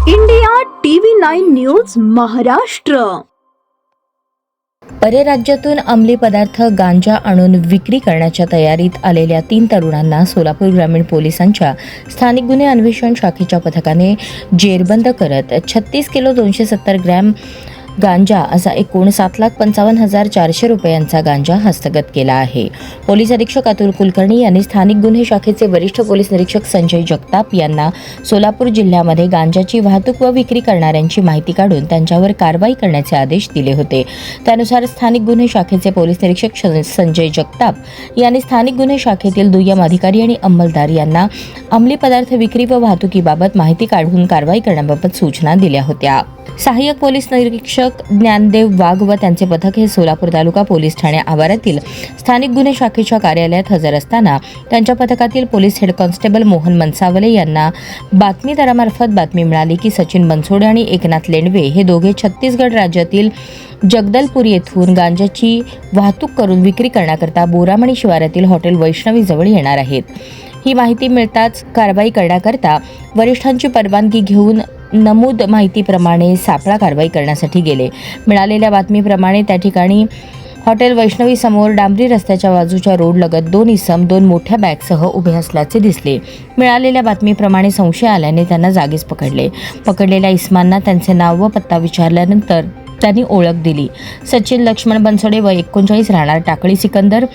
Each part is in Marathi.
India TV 9 news Maharashtra. परराज्यातून अंमली पदार्थ गांजा आणून विक्री करण्याच्या तयारीत आलेल्या 3 तरुणांना सोलापूर ग्रामीण पोलिसांच्या स्थानिक गुन्हे अन्वेषण शाखेच्या पथकाने जेरबंद करत 36 किलो 270 ग्रॅम गांजा असा एकूण 7,55,400 रुपयांचा गांजा हस्तगत केला आहे. पोलीस अधीक्षक अतुल कुलकर्णी यांनी स्थानिक गुन्हे शाखेचे वरिष्ठ पोलीस निरीक्षक संजय जगताप यांना सोलापूर जिल्ह्यामध्ये गांजाची वाहतूक व विक्री करणाऱ्यांची माहिती काढून त्यांच्यावर कारवाई करण्याचे आदेश दिले होते. त्यानुसार स्थानिक गुन्हे शाखेचे पोलीस निरीक्षक संजय जगताप यांनी स्थानिक गुन्हे शाखेतील दुय्यम अधिकारी आणि अंमलदार यांना अंमली पदार्थ विक्री व वाहतुकीबाबत माहिती काढून कारवाई करण्याबाबत सूचना दिल्या होत्या. सहाय्यक पोलीस निरीक्षक ज्ञानदेव वाघ व त्यांचे पथक हे सोलापूर तालुका पोलीस ठाणे आवारातील स्थानिक गुन्हे शाखेच्या कार्यालयात हजर असताना त्यांच्या पथकातील पोलीस हेड कॉन्स्टेबल मोहन मनसावले यांना बातमीदारामार्फत बातमी मिळाली की सचिन बनसोडे आणि एकनाथ लेंडवे हे दोघे छत्तीसगड राज्यातील जगदलपूर येथून गांजाची वाहतूक करून विक्री करण्याकरता बोरामणी शिवारातील हॉटेल वैष्णवी जवळ येणार आहेत. ही माहिती मिळताच कारवाई करण्याकरता वरिष्ठांची परवानगी घेऊन नमूद माहितीप्रमाणे सापळा कारवाई करण्यासाठी गेले. मिळालेल्या बातमीप्रमाणे त्या ठिकाणी हॉटेल वैष्णवी समोर डांबरी रस्त्याच्या बाजूच्या रोडलगत 2 इसम 2 मोठ्या बॅगसह उभे असल्याचे दिसले. मिळालेल्या बातमीप्रमाणे संशय आल्याने त्यांना जागीच पकडले. पकडलेल्या इसमांना त्यांचे नाव व पत्ता विचारल्यानंतर त्यांनी ओळख दिली. सचिन लक्ष्मण बनसोडे वय 39 राहणार टाकळी सिकंदर,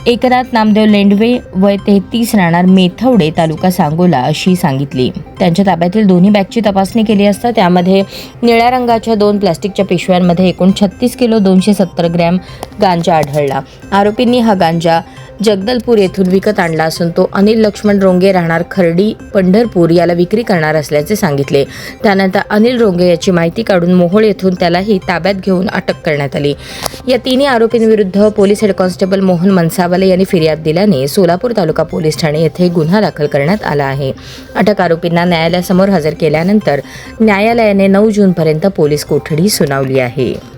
एकनाथ नामदेव लेंडवे वय 33 राहणार मेथवडे तालुका सांगोला अशी सांगितली. त्यांच्या ताब्यातील दोन्ही बॅगची तपासणी केली असता त्यामध्ये निळ्या रंगाच्या 2 प्लास्टिकच्या पिशव्यांमध्ये एकूण 36 किलो 270 ग्रॅम गांजा आढळला. आरोपींनी हा गांजा जगदलपूर येथून विकत आणला असून तो अनिल लक्ष्मण रोंगे राहणार खर्डी पंढरपूर याला विक्री करणार असल्याचे सांगितले. त्यानंतर अनिल रोंगे याची माहिती काढून मोहोळ येथून त्यालाही ताब्यात घेऊन अटक करण्यात आली. या तिन्ही आरोपींविरुद्ध पोलीस हेड कॉन्स्टेबल मोहन मनसावले यांनी फिर्याद दिल्याने सोलापूर तालुका पोलीस ठाणे येथे गुन्हा दाखल करण्यात आला आहे. अटक आरोपींना न्यायालयासमोर हजर केल्यानंतर न्यायालयाने 9 जूनपर्यंत पोलीस कोठडी सुनावली आहे.